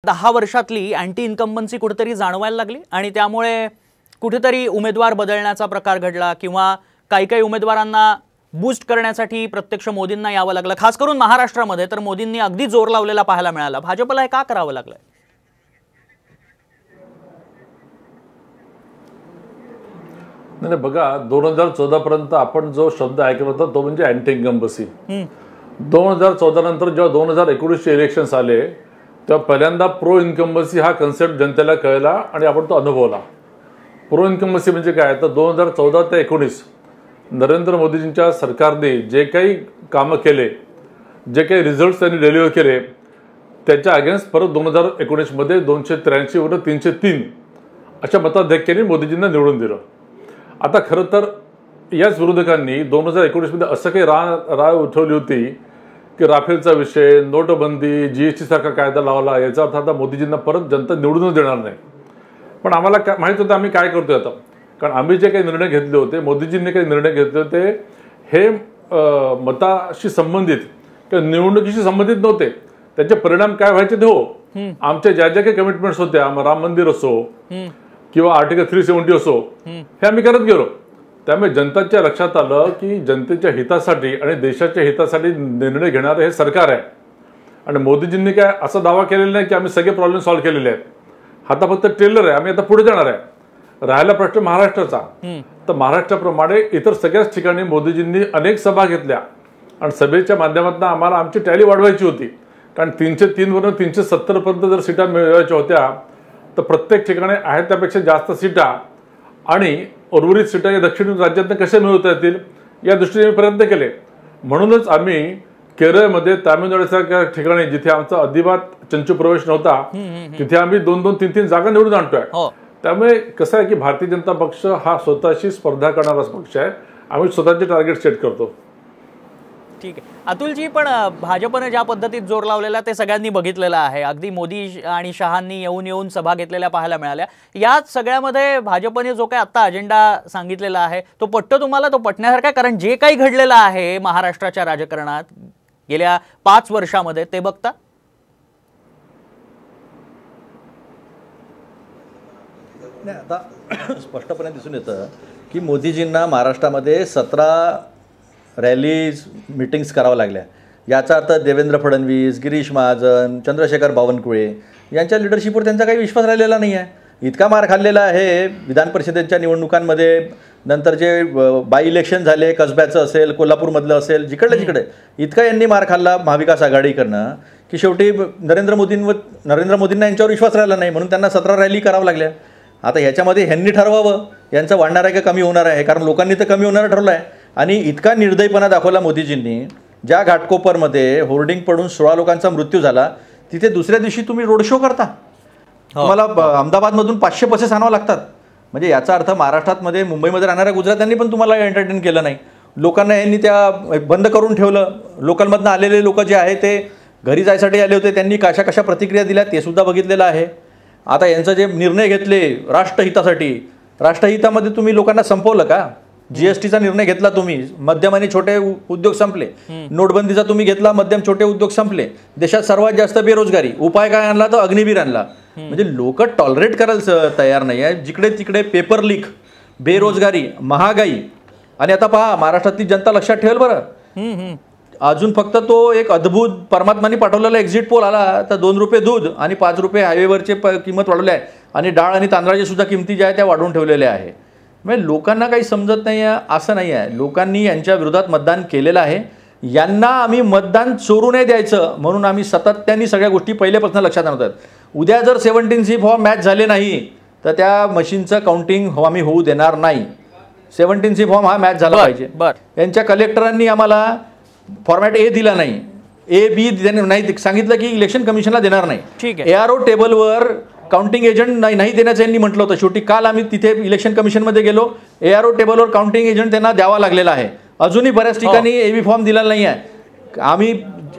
10 वर्षातली anti incumbency कुठेतरी जाणवायला लागली आणि त्यामुळे कुठेतरी उमेदवार बदलण्याचा प्रकार घडला किंवा काही उमेदवारांना बूस्ट करण्यासाठी प्रत्यक्ष मोदींना यावं लागलं, खास करून महाराष्ट्रामध्ये तर मोदींनी अगदी जोर लावलेला पाहायला मिळाला. भाजपला हे का करावं लागलं? नाही बघा, 2014 पर्यंत आपण जो शब्द ऐकला होता तो म्हणजे अँटी इन्कम्बन्सी. 2014 नंतर जेव्हा 2019चे इलेक्शन्स आले तेव्हा पहिल्यांदा प्रो इन्कम्बन्सी हा कन्सेप्ट जनतेला कळला आणि आपण तो अनुभवला. प्रो इन्कम्बन्सी म्हणजे काय, तर 2014 ते 2019 नरेंद्र मोदीजींच्या सरकारने जे काही कामं केले, जे काही रिझल्ट्स त्यांनी डिलिव्हर केले त्याच्या अगेन्स्ट परत 2019 मध्ये 283 वर 303 अशा मताधिक्याने मोदीजींना निवडून दिलं. आता खरं तर याच विरोधकांनी 2019 मध्ये असं काही राय उठवली होती की राफेलचा विषय, नोटबंदी, जीएसटी सारखा कायदा लावला, याचा अर्थ आता मोदीजींना परत जनता निवडूनच देणार नाही. पण आम्हाला माहित होतं आम्ही काय करतोय आता, कारण आम्ही जे काही निर्णय घेतले होते, मोदीजींनी काही निर्णय घेतले होते हे मताशी संबंधित किंवा निवडणुकीशी संबंधित नव्हते. त्याचे परिणाम काय व्हायचे ते हो, आमच्या ज्या ज्या काही कमिटमेंट्स होत्या, राम मंदिर असो किंवा आर्टिकल 370 असो, हे आम्ही करत गेलो. त्यामुळे जनताच्या लक्षात आलं की जनतेच्या हितासाठी आणि देशाच्या हितासाठी निर्णय घेणारे हे सरकार आहे. आणि मोदीजींनी काय असा दावा केलेला नाही की आम्ही सगळे प्रॉब्लेम सॉल्व्ह केलेले आहेत. हा फक्त ट्रेलर आहे, आम्ही आता पुढे जाणार आहे. राहिला प्रश्न महाराष्ट्राचा, तर महाराष्ट्राप्रमाणे इतर सगळ्याच ठिकाणी मोदीजींनी अनेक सभा घेतल्या आणि सभेच्या माध्यमातून आम्हाला आमची टॅली वाढवायची होती. कारण 303 वरून 370 पर्यंत जर सीटा मिळवायच्या होत्या तर प्रत्येक ठिकाणी आहेत त्यापेक्षा जास्त सीटा आणि उर्वरित सीटा या दक्षिण राज्यातून कशा मिळवता येतील या दृष्टीने प्रयत्न केले. म्हणूनच आम्ही केरळमध्ये, तामिळनाडूसारख्या ठिकाणी जिथे आमचा अजिबात चंचू प्रवेश नव्हता तिथे आम्ही 2-2, 3-3 जागा निवडून आणतोय. त्यामुळे कसं आहे की भारतीय जनता पक्ष हा स्वतःशी स्पर्धा करणारा पक्ष आहे. आम्ही स्वतःचे टार्गेट सेट करतो. ठीक आहे अतुलजी, पण भाजपने ज्या पद्धतीत जोर लावलेला ते सगळ्यांनी बघितलेलं आहे. अगदी मोदी आणि शहांनी येऊन सभा घेतलेल्या पाहायला मिळाल्या. या सगळ्यामध्ये भाजपने जो काही आता अजेंडा सांगितलेला आहे तो पटतो तुम्हाला? तो पटण्यासारखा? कारण जे काही घडलेलं आहे महाराष्ट्राच्या राजकारणात गेल्या 5 वर्षामध्ये ते बघता. नाही, आता स्पष्टपणे दिसून येतं की मोदीजींना महाराष्ट्रामध्ये 17 रॅलीज, मीटिंग्स कराव्या लागल्या. याचा अर्थ देवेंद्र फडणवीस, गिरीश महाजन, चंद्रशेखर बावनकुळे यांच्या लिडरशिपवर त्यांचा काही विश्वास राहिलेला नाही आहे. इतका मार खाल्लेला आहे विधान परिषदेच्या निवडणुकांमध्ये, नंतर जे बाय इलेक्शन झाले, कसब्याचं असेल, कोल्हापूरमधलं असेल, जिकडे इतका यांनी मार खाल्ला महाविकास आघाडीकडनं की शेवटी नरेंद्र मोदींना यांच्यावर विश्वास राहिला नाही, म्हणून त्यांना 17 रॅली करावं लागल्या. आता ह्याच्यामध्ये ह्यांनी ठरवावं यांचं वाढणार आहे का कमी होणार आहे, कारण लोकांनी तर कमी होणार ठरवलं आहे. आणि इतका निर्दयपणा दाखवला मोदीजींनी, ज्या घाटकोपरमध्ये होर्डिंग पडून 16 लोकांचा मृत्यू झाला तिथे दुसऱ्या दिवशी तुम्ही रोड शो करता. तुम्हाला अहमदाबादमधून 500 बसेस आणावं लागतात. म्हणजे याचा अर्थ महाराष्ट्रामध्ये, मुंबईमध्ये राहणाऱ्या गुजरात्यांनी पण तुम्हाला एंटरटेन केलं नाही. लोकांना यांनी त्या बंद करून ठेवलं. लोकलमधनं आलेले लोक जे आहे ते घरी जायसाठी आले होते, त्यांनी कशा प्रतिक्रिया दिल्या ते सुद्धा बघितलेलं आहे. आता यांचं जे निर्णय घेतले राष्ट्रहितासाठी, राष्ट्रहितामध्ये तुम्ही लोकांना संपवलं का? जीएसटीचा निर्णय घेतला तुम्ही, मध्यम आणि छोटे उद्योग संपले. नोटबंदीचा तुम्ही घेतला, मध्यम छोटे उद्योग संपले. देशात सर्वात जास्त बेरोजगारी, उपाय काय आणला? तर अग्निवीर आणला. म्हणजे लोक टॉलरेट करायला तयार नाही आहे. जिकडे तिकडे पेपर लीक, बेरोजगारी, महागाई. आणि आता पहा महाराष्ट्रातली जनता लक्षात ठेवेल बरं. अजून फक्त तो एक अद्भुत परमात्माने पाठवलेला एक्झिट पोल आला तर 2 रुपये दूध आणि 5 रुपये हायवेवरचे किंमत वाढवली आहे आणि डाळ आणि तांदळाची सुद्धा किमती ज्या आहेत त्या वाढवून ठेवलेल्या आहे. म्हणजे लोकांना काही समजत नाही आहे असं नाही आहे. लोकांनी यांच्या विरोधात मतदान केलेलं आहे. यांना आम्ही मतदान चोरू नाही द्यायचं म्हणून आम्ही सातत्याने सगळ्या गोष्टी पहिल्यापासून लक्षात आणतात. उद्या जर 17C फॉर्म मॅच झाले नाही तर त्या मशीनचं काउंटिंग आम्ही होऊ देणार नाही. 17C फॉर्म हा मॅच झाला पाहिजे. यांच्या कलेक्टरांनी आम्हाला फॉर्मॅट ए दिला नाही, ए बी नाही सांगितलं की इलेक्शन कमिशनला देणार नाही. ARO टेबलवर काउंटिंग एजंट नाही देण्याचं यांनी म्हटलं होतं. शेवटी काल आम्ही तिथे इलेक्शन कमिशनमध्ये गेलो, ARO टेबलवर काउंटिंग एजंट त्यांना द्यावा लागलेला आहे. अजूनही बऱ्याच ठिकाणी AB फॉर्म दिलेला नाही आहे. आम्ही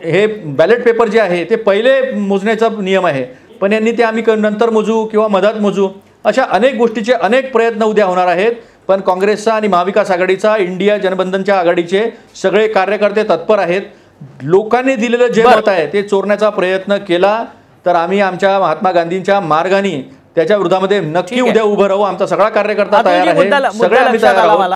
हे बॅलेट पेपर जे आहे ते पहिले मोजण्याचा नियम आहे, पण यांनी ते आम्ही नंतर मोजू किंवा मधात मोजू अशा अनेक गोष्टीचे अनेक प्रयत्न उद्या होणार आहेत. पण काँग्रेसचा आणि महाविकास आघाडीचा, इंडिया जनबंधनच्या आघाडीचे सगळे कार्यकर्ते तत्पर आहेत. लोकांनी दिलेलं जे मत आहे ते चोरण्याचा प्रयत्न केला. तर आम्ही आमच्या महात्मा गांधींच्या मार्गाने त्याच्या विरोधामध्ये नक्की ठीक आहे. उद्या उभं राहू. आमचा सगळा कार्यकर्ता अतुलजी, तयार आहे, मुद्दा सगळे आम्ही लक्षात तयार आला आहोत. मला.